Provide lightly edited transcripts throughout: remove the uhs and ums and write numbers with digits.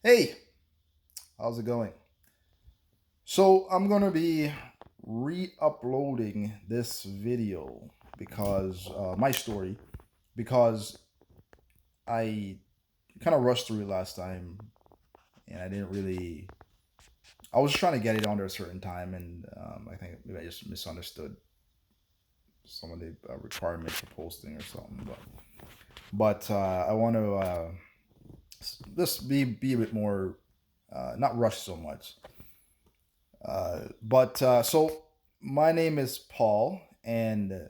Hey, how's it going? So I'm gonna be re-uploading this video because my story because I kind of rushed through it last time and I didn't really. I was trying to get it under a certain time and I think maybe I just misunderstood some of the requirements for posting or something. But I want to just be a bit more not rush so much. So my name is Paul, and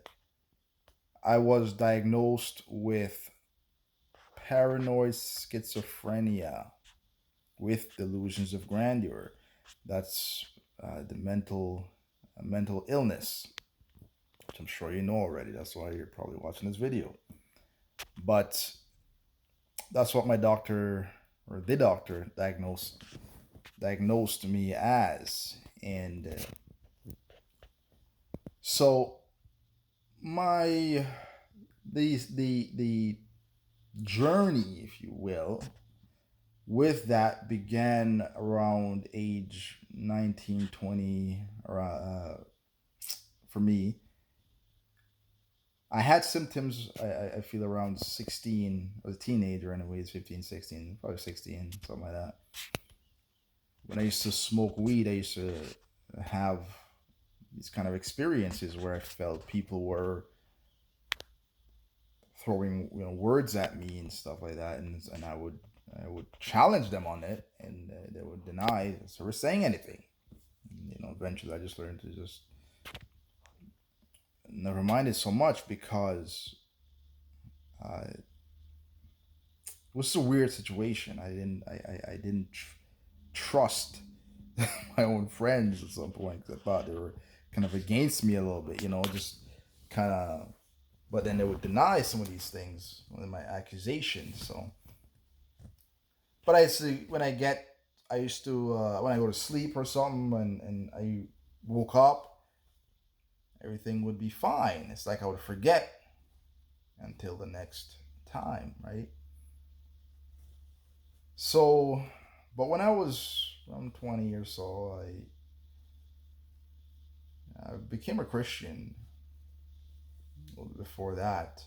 I was diagnosed with paranoid schizophrenia with delusions of grandeur. That's the mental illness, which I'm sure you know already. That's why you're probably watching this video. But that's what my doctor or the doctor diagnosed me as, and so my the journey, if you will, with that began around age 19, 20. For me, I had symptoms. I feel around 16. I was a teenager, anyways, 15, 16, probably 16, something like that. When I used to smoke weed, I used to have these kind of experiences where I felt people were throwing words at me and stuff like that, and I would challenge them on it, and they would deny so we're saying anything. Eventually I just learned to just never mind it so much because it was a weird situation. I didn't trust my own friends at some point because I thought they were kind of against me a little bit, just kind of. But then they would deny some of these things, with my accusations. So, but I see I used to when I go to sleep or something, and I woke up, everything would be fine. It's like I would forget until the next time, right? So, but when I was around 20 or so, I became a Christian. A little bit before that,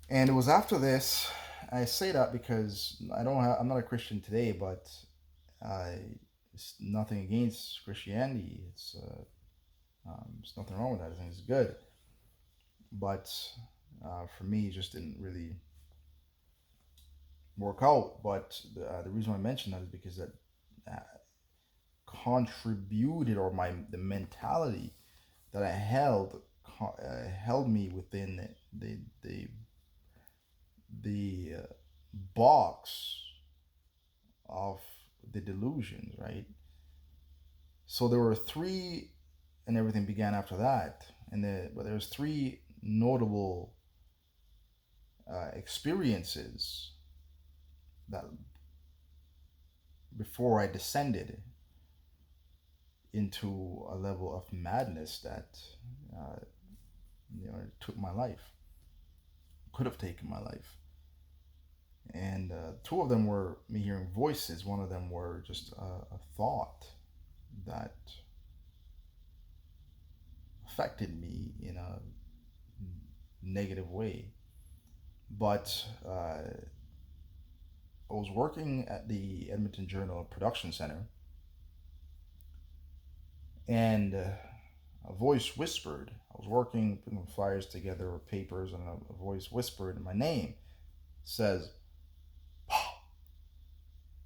and it was after this. I say that because I'm not a Christian today, but I it's nothing against Christianity. There's nothing wrong with that. I think it's good, but for me, it just didn't really work out. But the reason why I mentioned that is because that uh, contributed, or the mentality that I held me within the box of the delusions, right? So there were three, and everything began after that. But there was three notable experiences that before I descended into a level of madness that uh, took my life, could have taken my life. And two of them were me hearing voices. One of them were just a thought that affected me in a negative way. But I was working at the Edmonton Journal Production Center, and a voice whispered. I was working, putting flyers together or papers, and a voice whispered my name. Says,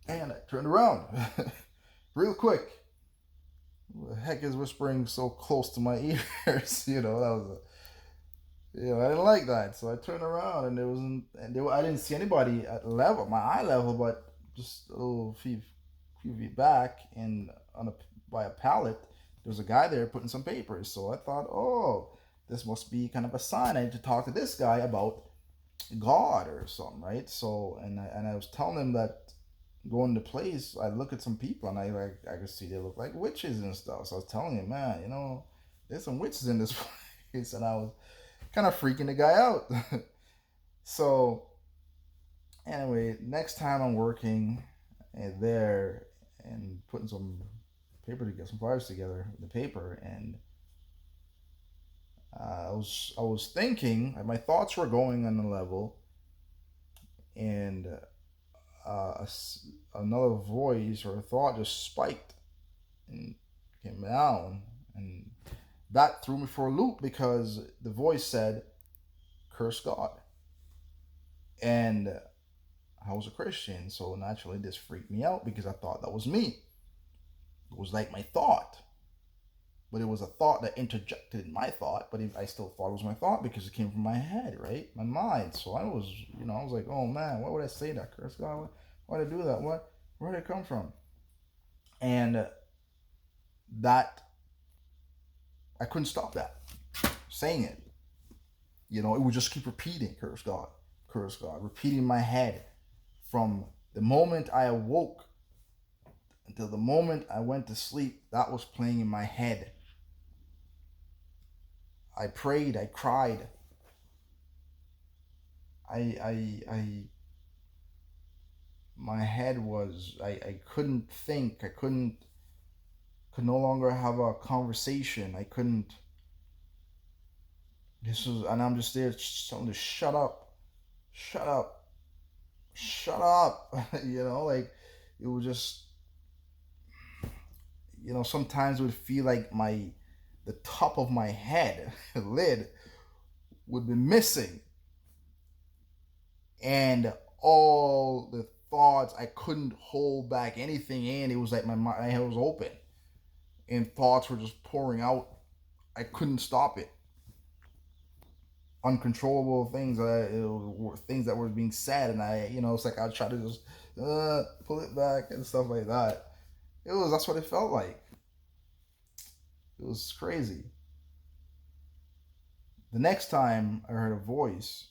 and I turned around real quick. Who the heck is whispering so close to my ears? That was I didn't like that, so I turned around, and I didn't see anybody at my eye level, but just a little few feet back, and by a pallet, there was a guy there putting some papers. So I thought, oh, this must be kind of a sign. I need to talk to this guy about God or something, right? So and I was telling him that going to place, I look at some people, and I could see they look like witches and stuff. So I was telling him, man, there's some witches in this place, and I was kind of freaking the guy out. So, Anyway, next time I'm working there and putting some paper to get some flyers together, the paper, and I was thinking, my thoughts were going on the level, and uh, another voice or a thought just spiked and came down, and that threw me for a loop because the voice said, "Curse God," and I was a Christian, so naturally this freaked me out because I thought that was me. It was like my thought, but it was a thought that interjected in my thought, but I still thought it was my thought because it came from my head, right? My mind. So I was, I was like, oh man, why would I say that? Curse God, why did I do that? Where did it come from? And that, I couldn't stop that, saying it. It would just keep repeating, curse God, repeating in my head from the moment I awoke until the moment I went to sleep. That was playing in my head. I prayed, I cried. I my head was, I couldn't think. Could no longer have a conversation. I couldn't, and I'm just there telling to shut up, shut up, shut up. Like it was just, sometimes it would feel like the top of my head lid would be missing, and all the thoughts, I couldn't hold back anything in. It was like my head was open and thoughts were just pouring out. I couldn't stop it. Uncontrollable things, things that were being said, and it's like I try to just pull it back and stuff like that. That's what it felt like. It was crazy. The next time I heard a voice,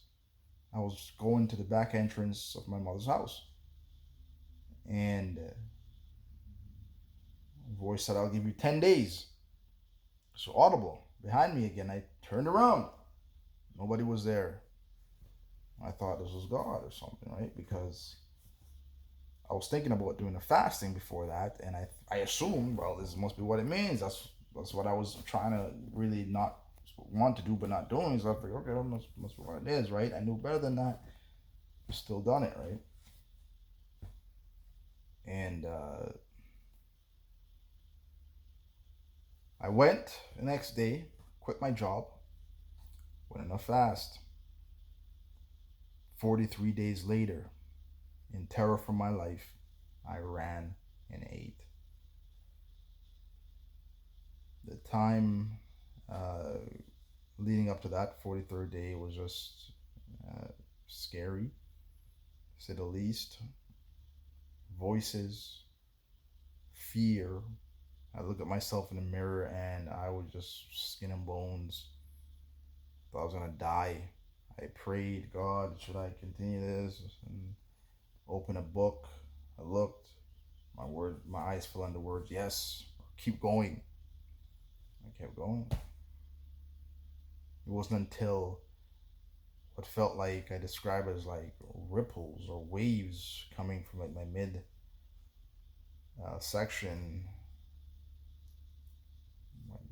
I was going to the back entrance of my mother's house, and the voice said, "I'll give you 10 days." So audible behind me again. I turned around. Nobody was there. I thought this was God or something, right? Because I was thinking about doing a fasting before that, and I assumed, well, this must be what it means. That's what I was trying to really not want to do, but not doing. So I figured, okay, that must be what it is, right? I knew better than that. Still done it, right? And I went the next day, quit my job, went on a fast. 43 days later, in terror for my life, I ran and ate. The time leading up to that 43rd day was just scary, to say the least. Voices, fear. I looked at myself in the mirror and I was just skin and bones. Thought I was gonna die. I prayed, God, should I continue this? And open a book. I looked. My eyes fell on the words, yes, keep going. I kept going. It wasn't until what felt like, I describe it as like ripples or waves coming from like my mid section,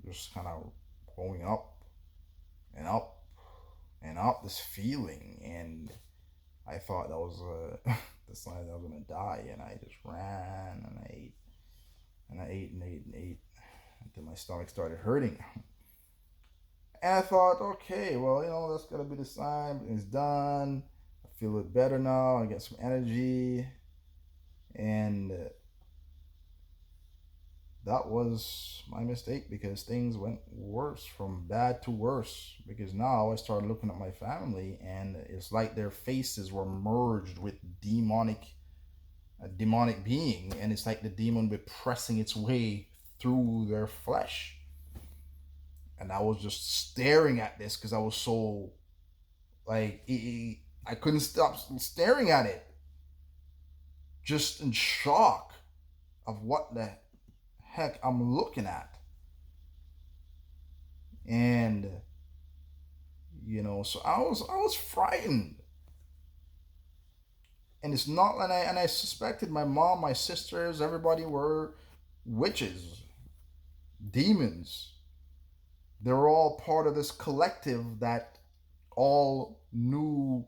just kind of going up and up and up, this feeling, and I thought that was the sign that I was gonna die, and I just ran and I ate and I ate and ate and ate until my stomach started hurting. And I thought, okay, well, that's gotta be the sign. It's done. I feel it better now. I get some energy, and that was my mistake because things went worse, from bad to worse. Because now I started looking at my family, and it's like their faces were merged with a demonic being, and it's like the demon be pressing its way through their flesh. And I was just staring at this because I was so like I couldn't stop staring at it, just in shock of what the heck I'm looking at. And so I was frightened. And it's not, and I suspected my mom, my sisters, everybody were witches, demons. They were all part of this collective that all knew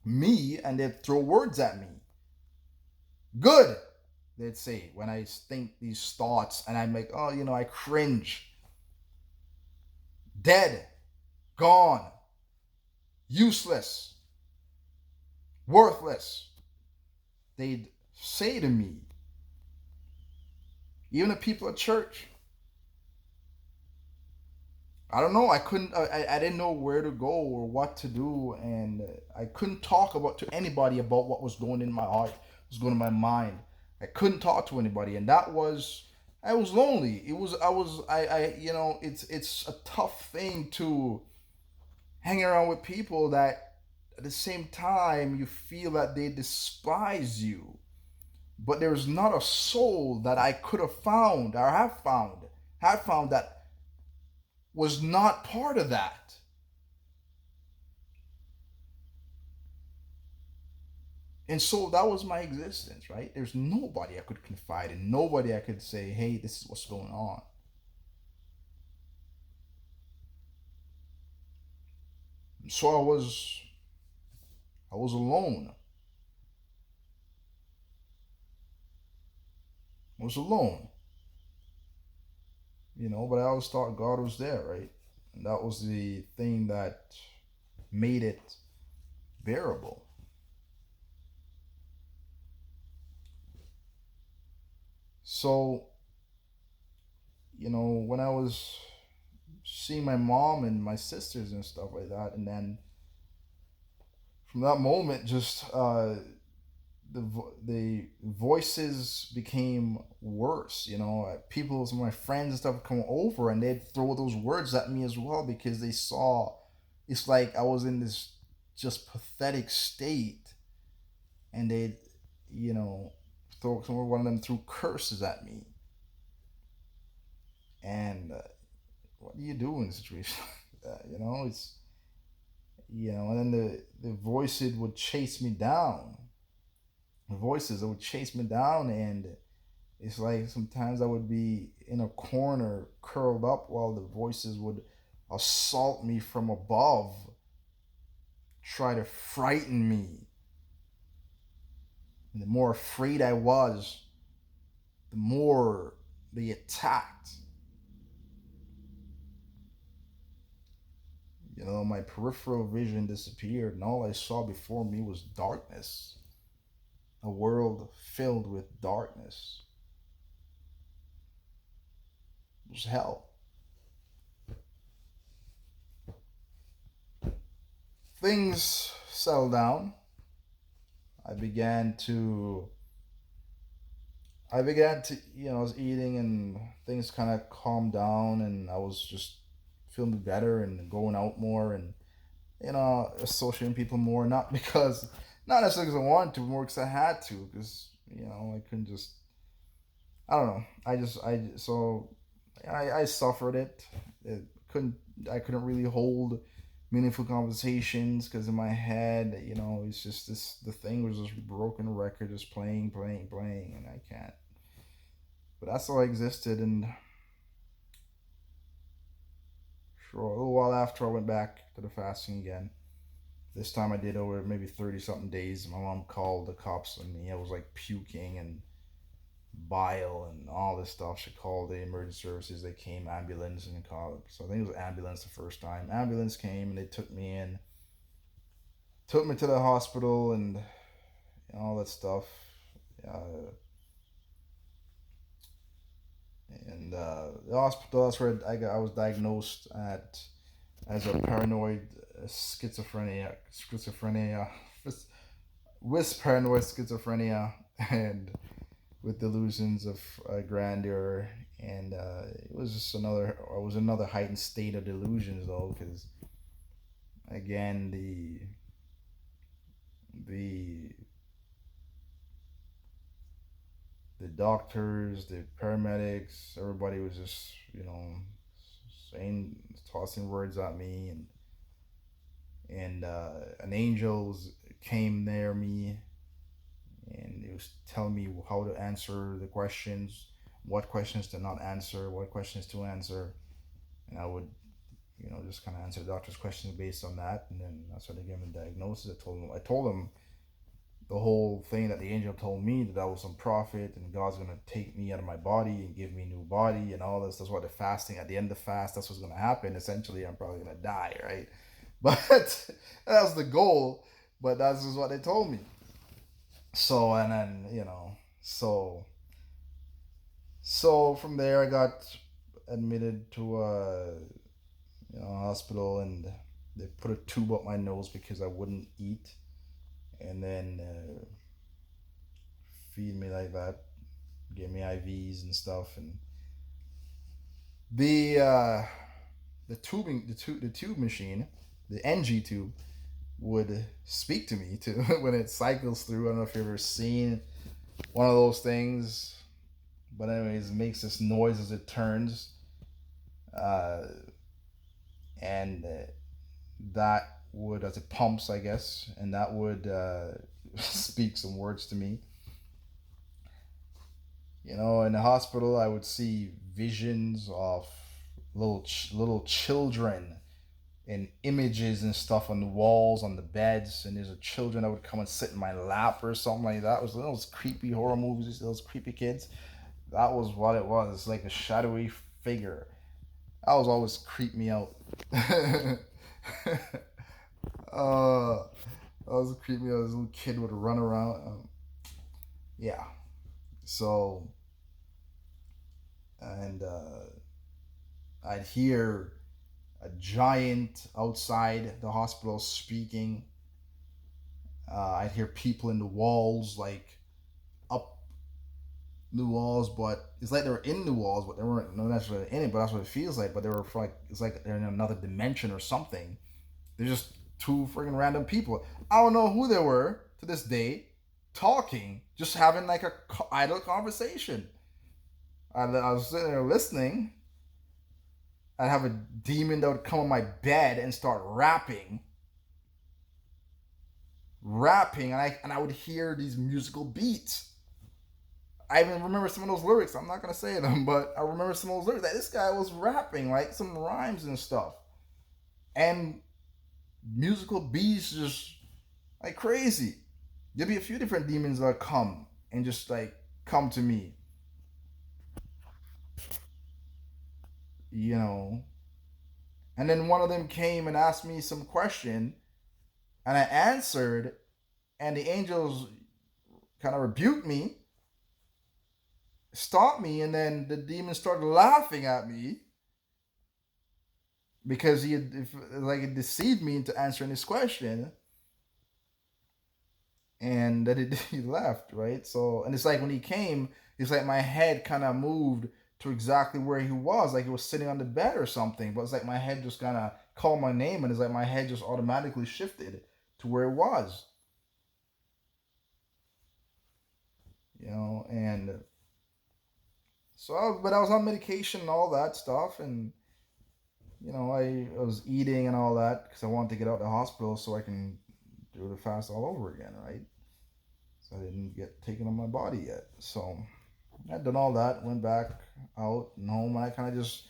me, and they'd throw words at me. Good, they'd say when I think these thoughts, and I'm like, oh, I cringe. Dead, gone, useless, worthless. They'd say to me, even the people at church. I don't know. I couldn't. I didn't know where to go or what to do, and I couldn't talk to anybody about what was going in my heart, what was going in my mind. I couldn't talk to anybody, and that was. I was lonely. It was. I was. I. It's a tough thing to hang around with people that, at the same time, you feel that they despise you, but there's not a soul that I could have found or have found that was not part of that. And so that was my existence, right? There's nobody I could confide in, nobody I could say, hey, this is what's going on. And so I was alone. I was alone. But I always thought God was there, right? And that was the thing that made it bearable. So, when I was seeing my mom and my sisters and stuff like that, and then from that moment, just the voices became worse. People, some of my friends and stuff, would come over and they'd throw those words at me as well, because they saw it's like I was in this just pathetic state, and they'd throw one of them threw curses at me. And what do you do in a situation like that? It's and then the voices would chase me down. The voices that would chase me down, and it's like sometimes I would be in a corner curled up while the voices would assault me from above, try to frighten me. And the more afraid I was, the more they attacked. My peripheral vision disappeared, and all I saw before me was darkness. A world filled with darkness. It was hell. Things settled down. I began to, I was eating, and things kind of calmed down, and I was just feeling better and going out more, and, associating people more, not necessarily because I wanted to, more because I had to, because, I couldn't just, I don't know. I suffered it. It couldn't, I couldn't really hold meaningful conversations, because in my head, it's just the thing was just broken record, just playing, playing, playing, and I can't. But that's all I existed, and sure, a little while after, I went back to the fasting again. This time I did over maybe 30 something days. My mom called the cops on me. I was like puking and bile and all this stuff. She called the emergency services. They came, ambulance, and called. So I think it was ambulance the first time. Ambulance came and they took me in, took me to the hospital, and all that stuff. Uh, and the hospital, that's where I was diagnosed as a paranoid schizophrenia, with paranoid schizophrenia, and with delusions of grandeur. And it was just another heightened state of delusions, though, because again, the the doctors, the paramedics, everybody was just, saying, tossing words at me, and an angel came near me, and it was telling me how to answer the questions, what questions to not answer, what questions to answer, and I would, just kind of answer the doctor's questions based on that, and then that's when they gave me the diagnosis. I told him the whole thing that the angel told me, that I was some prophet and God's gonna take me out of my body and give me a new body and all this. That's what the fasting, at the end of the fast, that's what's gonna happen. Essentially, I'm probably gonna die, right? But that was the goal. But that's just what they told me. So and then so from there I got admitted to a hospital, and they put a tube up my nose because I wouldn't eat, and then feed me like that, gave me IVs and stuff, and the tube machine, the NG tube, would speak to me too when it cycles through. I don't know if you've ever seen one of those things, but anyways, it makes this noise as it turns, uh, and that would, as it pumps, I guess, and that would speak some words to me. In the hospital, I would see visions of little children and images and stuff on the walls, on the beds, and there's a children that would come and sit in my lap or something like that. It was those creepy horror movies, those creepy kids. That was what it was. It's like a shadowy figure. That was always creep me out. That was creep me out. This little kid would run around. Yeah. So, and I'd hear a giant outside the hospital speaking. I'd hear people in the walls, like up the walls, but it's like they were in the walls, but they weren't necessarily in it. But that's what it feels like. But they were like, it's like they're in another dimension or something. They're just two freaking random people. I don't know who they were to this day, talking, just having like a idle conversation. I was sitting there listening. I'd have a demon that would come on my bed and start rapping, and I would hear these musical beats. I even remember some of those lyrics. I'm not gonna say them, but I remember some of those lyrics. That this guy was rapping like some rhymes and stuff, and musical beats just like crazy. There'd be a few different demons that would come and just like come to me, you know. And then one of them came and asked me some question, and I answered, and the angels kind of rebuked me, stopped me, and then the demon started laughing at me because it deceived me into answering his question, and that he left, right? So, and it's like when he came, it's like my head kind of moved to exactly where he was, like he was sitting on the bed or something. But it's like my head just kind of called my name, and it's like my head just automatically shifted to where it was, and so, but I was on medication and all that stuff, and I was eating and all that because I wanted to get out of the hospital so I can do the fast all over again, right? So I didn't get taken on my body yet. So I'd done all that, went back out and home, and I kind of just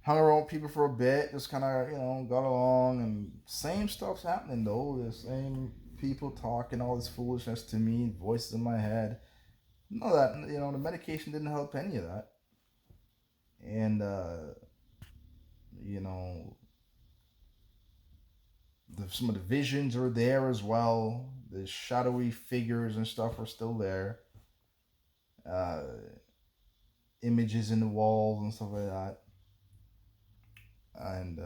hung around with people for a bit, just kind of, got along, and same stuff's happening though. The same people talking all this foolishness to me, voices in my head. No, that, the medication didn't help any of that. And, you know, some of the visions are there as well. The shadowy figures and stuff are still there. Uh, Images in the walls and stuff like that. And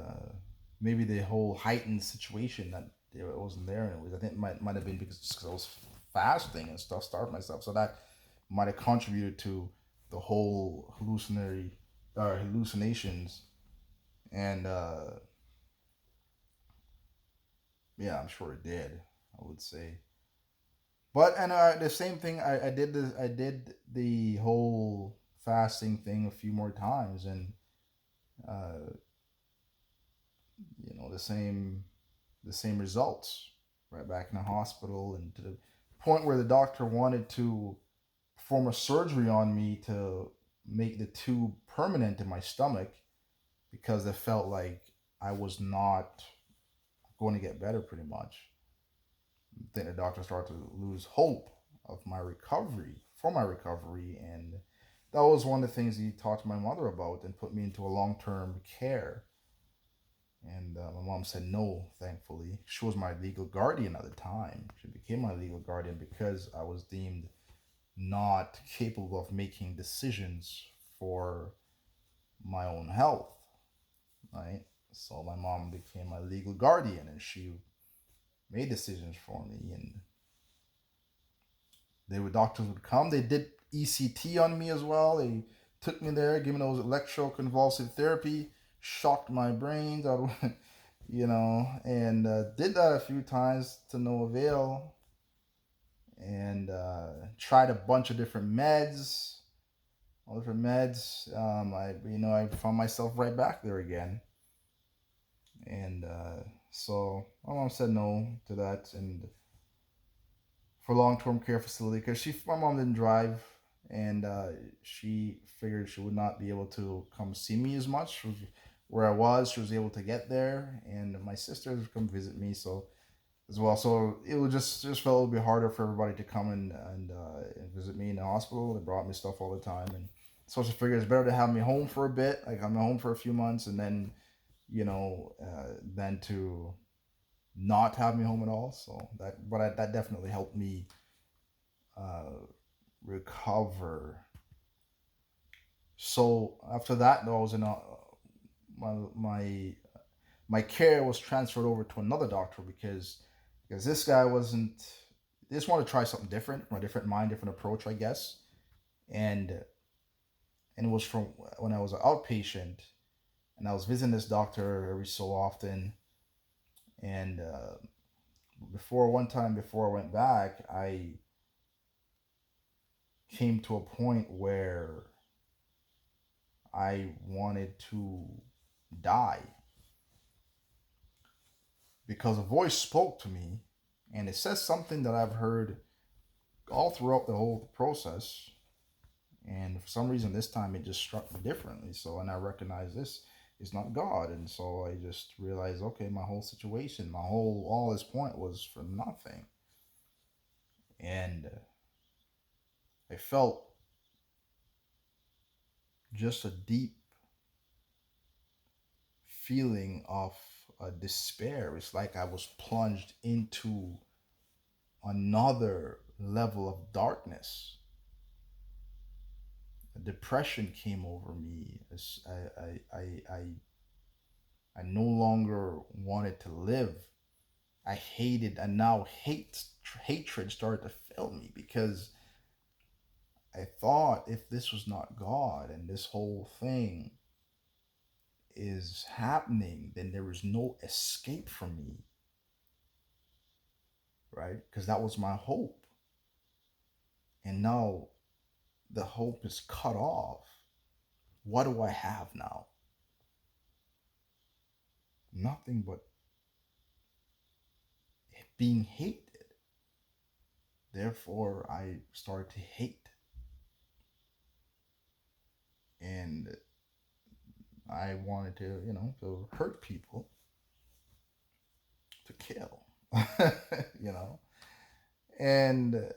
maybe the whole heightened situation that it wasn't there. Anyways, I think it might have been because I was fasting and stuff, starving myself. So that might have contributed to the whole hallucinations. And yeah, I'm sure it did. I would say. But and the same thing, I did the whole fasting thing a few more times, and uh, the same results, right back in the hospital and to the point where the doctor wanted to perform a surgery on me to make the tube permanent in my stomach because they felt like I was not going to get better pretty much. Then the doctor started to lose hope of my recovery, for my recovery. And that was one of the things he talked to my mother about and put me into a long term care. And my mom said no, thankfully. She was my legal guardian at the time. She became my legal guardian because I was deemed not capable of making decisions for my own health, right? So my mom became my legal guardian and she made decisions for me. And doctors would come. They did ECT on me as well. They took me there, gave me those electroconvulsive therapy, shocked my brains. And did that a few times to no avail. And tried a bunch of different meds, all different meds. I found myself right back there again. And so my mom said no to that, and for long-term care facility because my mom didn't drive, and she figured she would not be able to come see me as much. Where I was, she was able to get there, and my sisters would come visit me so as well. So it was just felt a little bit harder for everybody to come and visit me in the hospital. They brought me stuff all the time, and so she figured it's better to have me home for a bit, like I'm home for a few months, and then than to not have me home at all. So that definitely helped me uh, recover. So after that, though, I was in my care was transferred over to another doctor because this guy wasn't. They just wanted to try something different, from a different mind, different approach, I guess. And it was from when I was an outpatient, and I was visiting this doctor every so often. And before I went back, I came to a point where I wanted to die because a voice spoke to me, and it says something that I've heard all throughout the whole process. And for some reason, this time it just struck me differently. So, and I recognized this is not God. And so I just realized, okay, my whole situation, all this point was for nothing. And I felt just a deep feeling of despair. It's like I was plunged into another level of darkness. A depression came over me. I no longer wanted to live. I hated, and now hatred started to fill me because I thought if this was not God and this whole thing is happening, then there is no escape from me, right? Because that was my hope. And now the hope is cut off. What do I have now? Nothing but being hated. Therefore, I started to hate. And I wanted to, to hurt people, to kill, you know. And,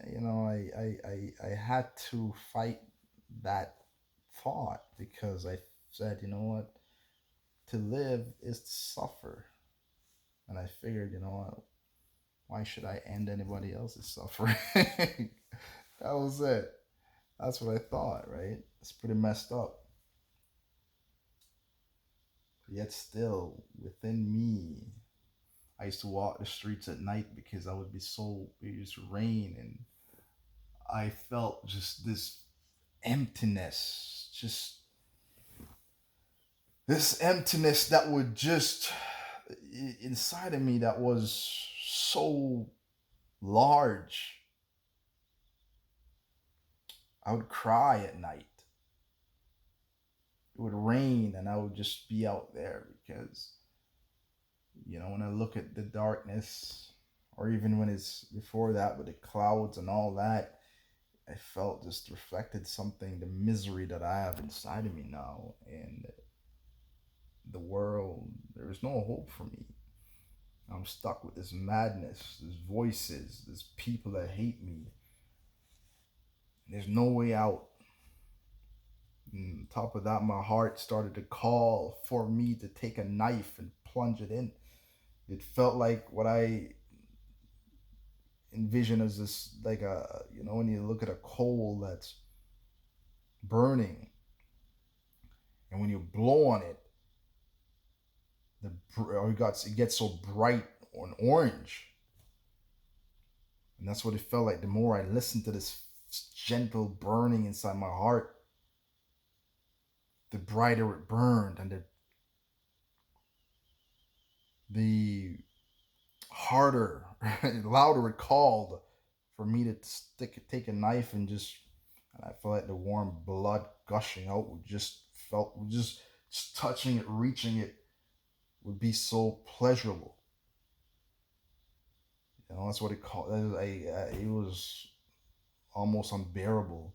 I had to fight that thought because I said, you know what, to live is to suffer. And I figured, why should I end anybody else's suffering? That was it. That's what I thought, right? It's pretty messed up. Yet still, within me, I used to walk the streets at night because I would be so, it used to rain, and I felt just this emptiness, just this emptiness that would just inside of me that was so large. I would cry at night. It would rain and I would just be out there because, when I look at the darkness, or even when it's before that with the clouds and all that, I felt just reflected something, the misery that I have inside of me now, and the world, there is no hope for me. I'm stuck with this madness, there's voices, there's people that hate me. There's no way out. And on top of that, my heart started to call for me to take a knife and plunge it in. It felt like what I envision as this, like a, when you look at a coal that's burning, and when you blow on it, it gets so bright and orange. And that's what it felt like. The more I listened to this gentle burning inside my heart, the brighter it burned, and the harder, louder it called for me to take a knife and and I felt like the warm blood gushing out just touching it, reaching it would be so pleasurable. That's what it called. It was almost unbearable.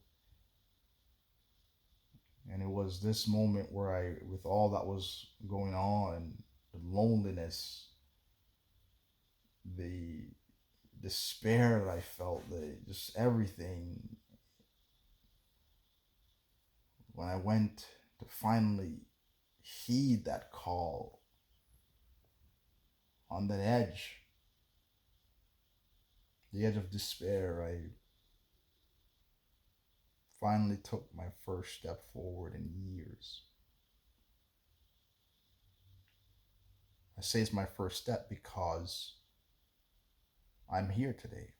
And it was this moment where with all that was going on, the loneliness, the despair that I felt, just everything, when I went to finally heed that call on the edge of despair, I finally took my first step forward in years. I say it's my first step because I'm here today.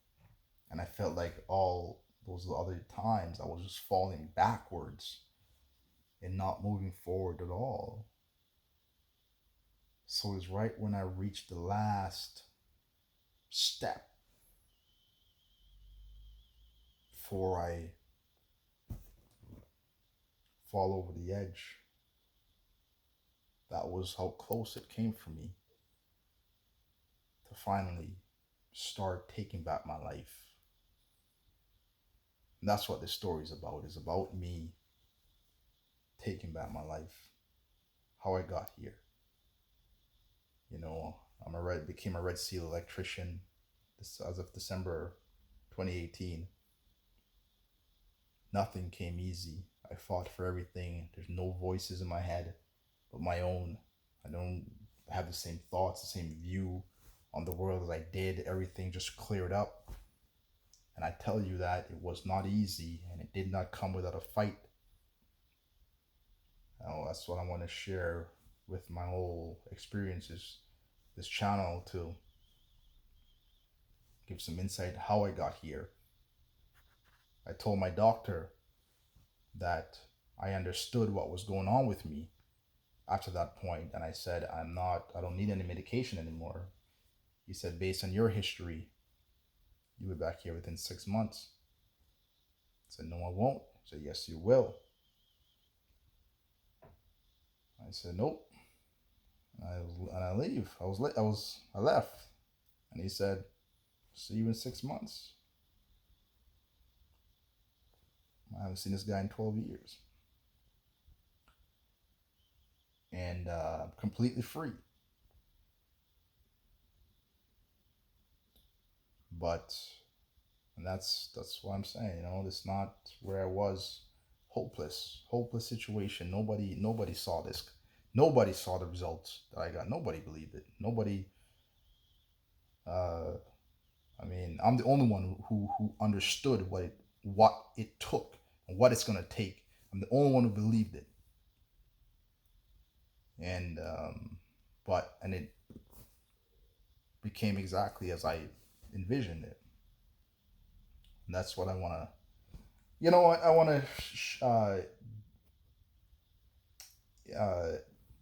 And I felt like all those other times I was just falling backwards and not moving forward at all. So it's right when I reached the last step before I fall over the edge. That was how close it came for me to finally start taking back my life. And that's what this story is about. It's about me taking back my life, how I got here. Became a Red Seal electrician as of December 2018. Nothing came easy. I fought for everything. There's no voices in my head but my own. I don't have the same thoughts, the same view on the world as I did. Everything just cleared up. And I tell you that it was not easy, and it did not come without a fight. That's what I want to share with my whole experiences, this channel, to give some insight how I got here. I told my doctor that I understood what was going on with me after that point, and I said, I don't need any medication anymore. He said, based on your history, you'll be back here within 6 months. I said, no, I won't. He said, yes, you will. I said, nope. And I leave. I left. And he said, see you in 6 months. I haven't seen this guy in 12 years. And completely free. And that's what I'm saying. It's not where I was. Hopeless situation. Nobody saw this. Nobody saw the results that I got. Nobody believed it. Nobody. I'm the only one who understood what it took and what it's gonna take. I'm the only one who believed it. And it became exactly as I envisioned it. And that's what I want to. I want to.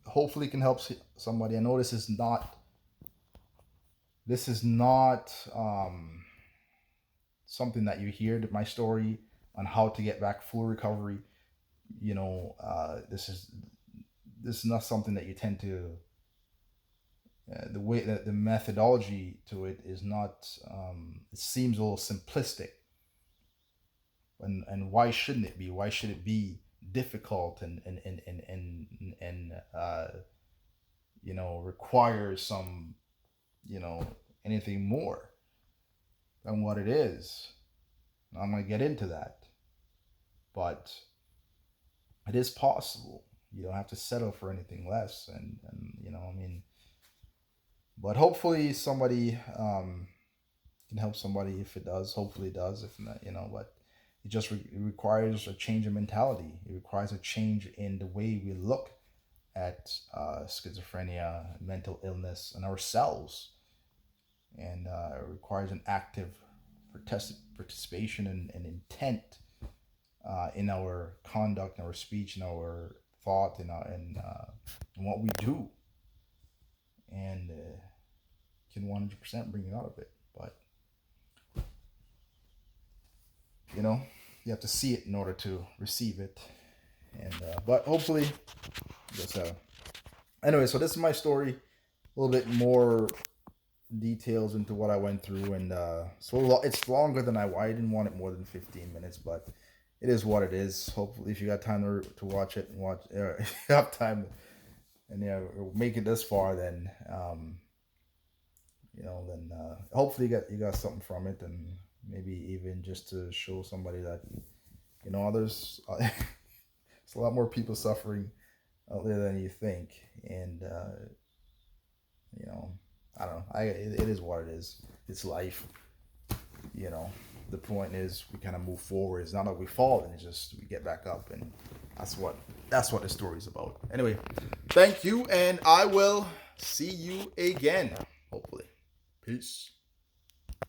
Hopefully, can help somebody. I know this is not. Something that you hear. My story on how to get back full recovery. This is not something that you tend to the way that the methodology to it is not, it seems a little simplistic. And why shouldn't it be? Why should it be difficult and require some, anything more than what it is? I'm gonna get into that, but it is possible. You don't have to settle for anything less, and but hopefully somebody can help somebody. If it does, hopefully it does. If not, but it just it requires a change in mentality. It requires a change in the way we look at schizophrenia, mental illness, and ourselves. And it requires an active participation and intent in our conduct, in our speech, in our thought, in what we do, and can 100% bring you out of it. But you have to see it in order to receive it, and but hopefully, just anyway. So this is my story. A little bit more details into what I went through, and so it's longer than I didn't want it more than 15 minutes, but it is what it is. Hopefully, if you got time to watch it, if you have time, and make it this far, then hopefully you got something from it, and maybe even just to show somebody that others. It's a lot more people suffering out there than you think, and I don't know. It is what it is. It's life. The point is we kind of move forward. It's not that we fall, and it's just we get back up, and that's what the story's about. Anyway, thank you, and I will see you again, hopefully. Peace.